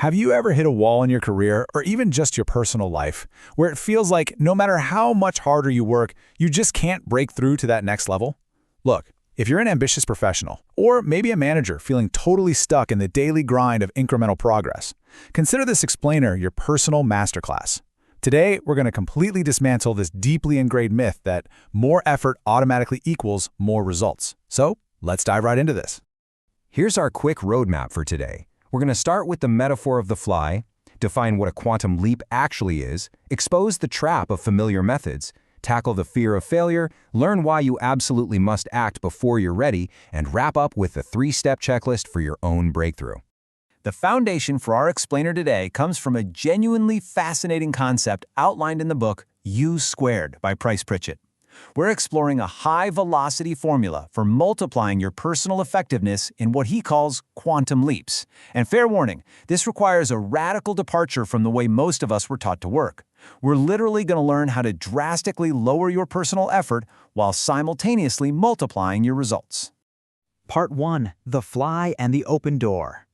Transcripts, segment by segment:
Have you ever hit a wall in your career or even just your personal life where it feels like no matter how much harder you work, you just can't break through to that next level? Look, if you're an ambitious professional or maybe a manager feeling totally stuck in the daily grind of incremental progress, consider this explainer your personal masterclass. Today, we're going to completely dismantle this deeply ingrained myth that more effort automatically equals more results. So, let's dive right into this. Here's our quick roadmap for today. We're going to start with the metaphor of the fly, define what a quantum leap actually is, expose the trap of familiar methods, tackle the fear of failure, learn why you absolutely must act before you're ready, and wrap up with the 3-step checklist for your own breakthrough. The foundation for our explainer today comes from a genuinely fascinating concept outlined in the book You² by Price Pritchett. We're exploring a high-velocity formula for multiplying your personal effectiveness in what he calls quantum leaps. And fair warning, this requires a radical departure from the way most of us were taught to work. We're literally going to learn how to drastically lower your personal effort while simultaneously multiplying your results. Part 1. The Fly and the Open Door.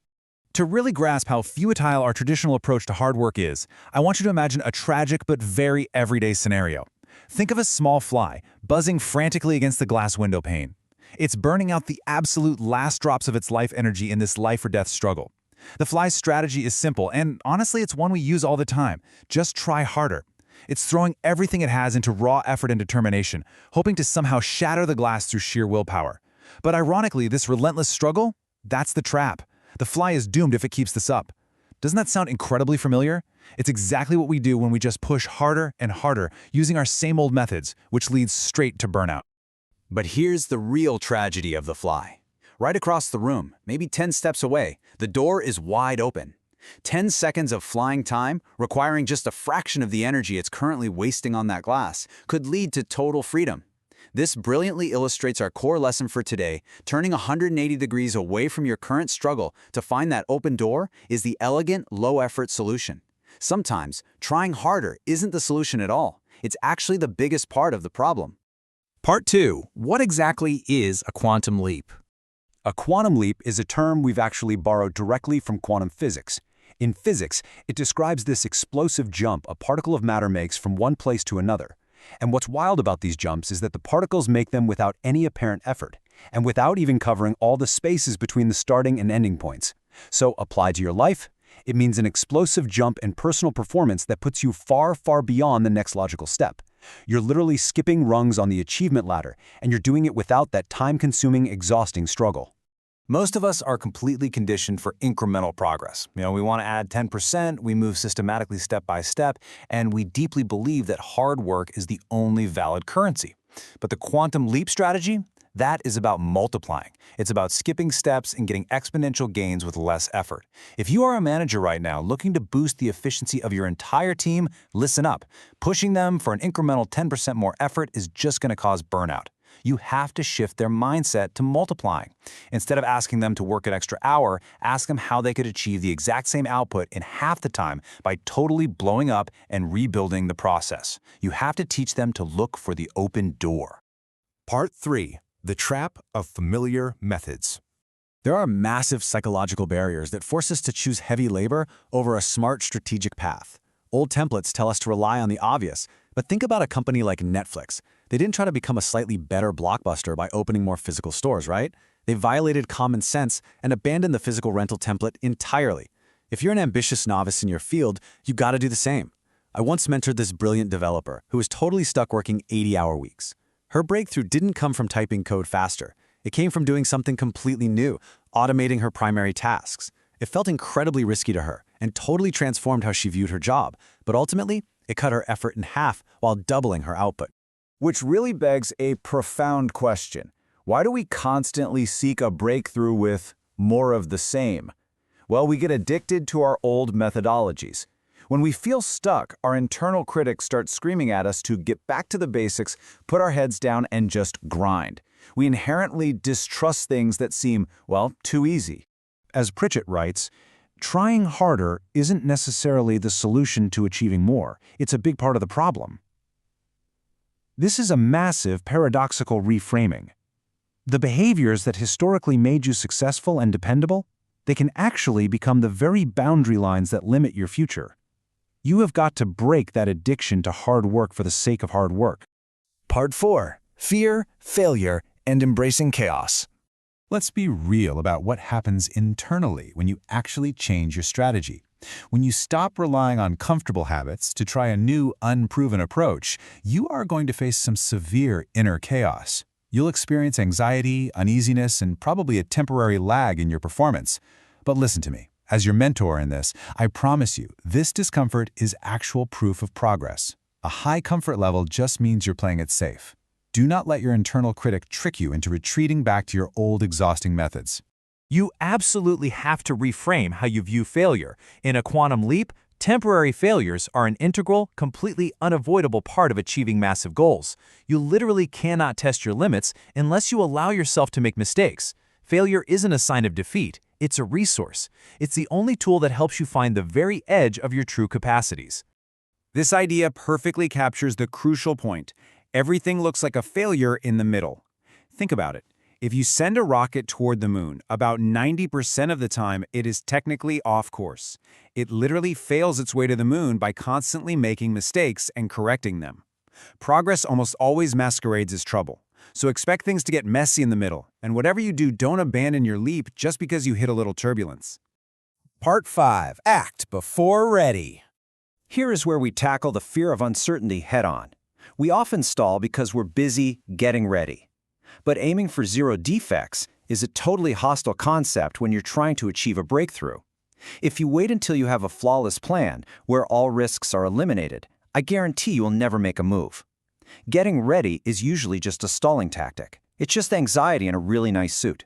To really grasp how futile our traditional approach to hard work is, I want you to imagine a tragic but very everyday scenario. Think of a small fly buzzing frantically against the glass window pane. It's burning out the absolute last drops of its life energy in this life-or-death struggle. The fly's strategy is simple, and honestly, it's one we use all the time. Just try harder. It's throwing everything it has into raw effort and determination, hoping to somehow shatter the glass through sheer willpower. But ironically, this relentless struggle, that's the trap. The fly is doomed if it keeps this up. Doesn't that sound incredibly familiar? It's exactly what we do when we just push harder and harder using our same old methods, which leads straight to burnout. But here's the real tragedy of the fly. Right across the room, maybe 10 steps away, the door is wide open. 10 seconds of flying time, requiring just a fraction of the energy it's currently wasting on that glass, could lead to total freedom. This brilliantly illustrates our core lesson for today. Turning 180 degrees away from your current struggle to find that open door is the elegant, low-effort solution. Sometimes, trying harder isn't the solution at all. It's actually the biggest part of the problem. Part 2. What exactly is a quantum leap? A quantum leap is a term we've actually borrowed directly from quantum physics. In physics, it describes this explosive jump a particle of matter makes from one place to another. And what's wild about these jumps is that the particles make them without any apparent effort, and without even covering all the spaces between the starting and ending points. So, applied to your life, it means an explosive jump in personal performance that puts you far, far beyond the next logical step. You're literally skipping rungs on the achievement ladder, and you're doing it without that time-consuming, exhausting struggle. Most of us are completely conditioned for incremental progress. We want to add 10%, we move systematically step by step, and we deeply believe that hard work is the only valid currency. But the quantum leap strategy, that is about multiplying. It's about skipping steps and getting exponential gains with less effort. If you are a manager right now looking to boost the efficiency of your entire team, listen up. Pushing them for an incremental 10% more effort is just going to cause burnout. You have to shift their mindset to multiplying. Instead of asking them to work an extra hour, ask them how they could achieve the exact same output in half the time by totally blowing up and rebuilding the process. You have to teach them to look for the open door. Part 3. The Trap of Familiar Methods. There are massive psychological barriers that force us to choose heavy labor over a smart strategic path. Old templates tell us to rely on the obvious, but think about a company like Netflix. They didn't try to become a slightly better blockbuster by opening more physical stores, right? They violated common sense and abandoned the physical rental template entirely. If you're an ambitious novice in your field, you gotta do the same. I once mentored this brilliant developer who was totally stuck working 80-hour weeks. Her breakthrough didn't come from typing code faster. It came from doing something completely new, automating her primary tasks. It felt incredibly risky to her and totally transformed how she viewed her job, but ultimately, it cut her effort in half while doubling her output. Which really begs a profound question. Why do we constantly seek a breakthrough with more of the same? Well, we get addicted to our old methodologies. When we feel stuck, our internal critics start screaming at us to get back to the basics, put our heads down, and just grind. We inherently distrust things that seem, well, too easy. As Pritchett writes, trying harder isn't necessarily the solution to achieving more. It's a big part of the problem. This is a massive paradoxical reframing. The behaviors that historically made you successful and dependable, they can actually become the very boundary lines that limit your future. You have got to break that addiction to hard work for the sake of hard work. Part 4. Fear, Failure, and Embracing Chaos. Let's be real about what happens internally when you actually change your strategy. When you stop relying on comfortable habits to try a new, unproven approach, you are going to face some severe inner chaos. You'll experience anxiety, uneasiness, and probably a temporary lag in your performance. But listen to me. As your mentor in this, I promise you, this discomfort is actual proof of progress. A high comfort level just means you're playing it safe. Do not let your internal critic trick you into retreating back to your old exhausting methods. You absolutely have to reframe how you view failure. In a quantum leap, temporary failures are an integral, completely unavoidable part of achieving massive goals. You literally cannot test your limits unless you allow yourself to make mistakes. Failure isn't a sign of defeat, it's a resource. It's the only tool that helps you find the very edge of your true capacities. This idea perfectly captures the crucial point. Everything looks like a failure in the middle. Think about it. If you send a rocket toward the moon, about 90% of the time it is technically off course. It literally fails its way to the moon by constantly making mistakes and correcting them. Progress almost always masquerades as trouble. So expect things to get messy in the middle, and whatever you do, don't abandon your leap just because you hit a little turbulence. Part 5. Act Before Ready. Here is where we tackle the fear of uncertainty head-on. We often stall because we're busy getting ready. But aiming for zero defects is a totally hostile concept when you're trying to achieve a breakthrough. If you wait until you have a flawless plan where all risks are eliminated, I guarantee you'll never make a move. Getting ready is usually just a stalling tactic. It's just anxiety in a really nice suit.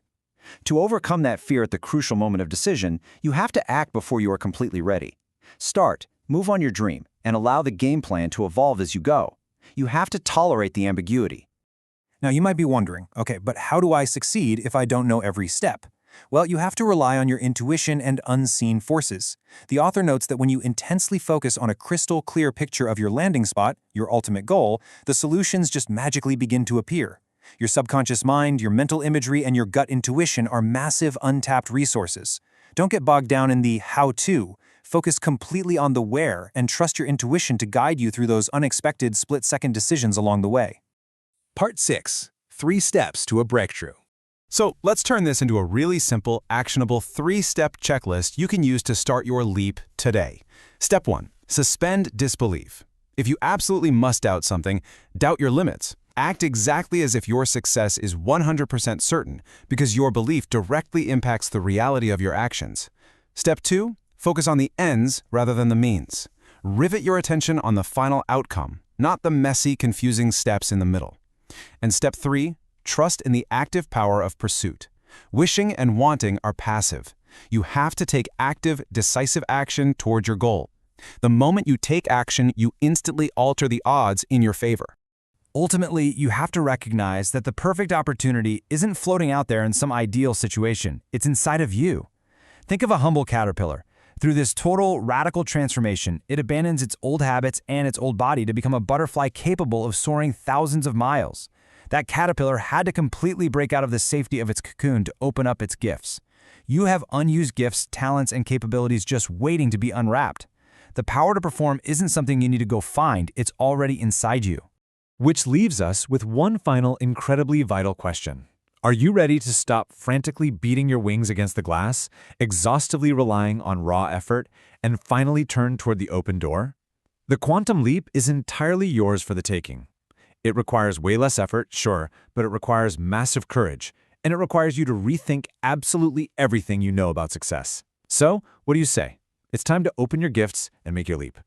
To overcome that fear at the crucial moment of decision, you have to act before you are completely ready. Start, move on your dream, and allow the game plan to evolve as you go. You have to tolerate the ambiguity. Now you might be wondering, okay, but how do I succeed if I don't know every step? Well, you have to rely on your intuition and unseen forces. The author notes that when you intensely focus on a crystal clear picture of your landing spot, your ultimate goal, the solutions just magically begin to appear. Your subconscious mind, your mental imagery, and your gut intuition are massive untapped resources. Don't get bogged down in the how-to. Focus completely on the where and trust your intuition to guide you through those unexpected split-second decisions along the way. Part 6. 3 Steps to a Breakthrough. So let's turn this into a really simple, actionable 3-step checklist you can use to start your leap today. Step 1. Suspend disbelief. If you absolutely must doubt something, doubt your limits. Act exactly as if your success is 100% certain, because your belief directly impacts the reality of your actions. Step 2. Focus on the ends rather than the means. Rivet your attention on the final outcome, not the messy, confusing steps in the middle. And step 3. Trust in the active power of pursuit. Wishing and wanting are passive. You have to take active, decisive action toward your goal. The moment you take action, you instantly alter the odds in your favor. Ultimately, you have to recognize that the perfect opportunity isn't floating out there in some ideal situation. It's inside of you. Think of a humble caterpillar. Through this total, radical transformation, it abandons its old habits and its old body to become a butterfly capable of soaring thousands of miles. That caterpillar had to completely break out of the safety of its cocoon to open up its gifts. You have unused gifts, talents, and capabilities just waiting to be unwrapped. The power to perform isn't something you need to go find, it's already inside you. Which leaves us with one final incredibly vital question. Are you ready to stop frantically beating your wings against the glass, exhaustively relying on raw effort, and finally turn toward the open door? The quantum leap is entirely yours for the taking. It requires way less effort, sure, but it requires massive courage, and it requires you to rethink absolutely everything you know about success. So, what do you say? It's time to open your gifts and make your leap.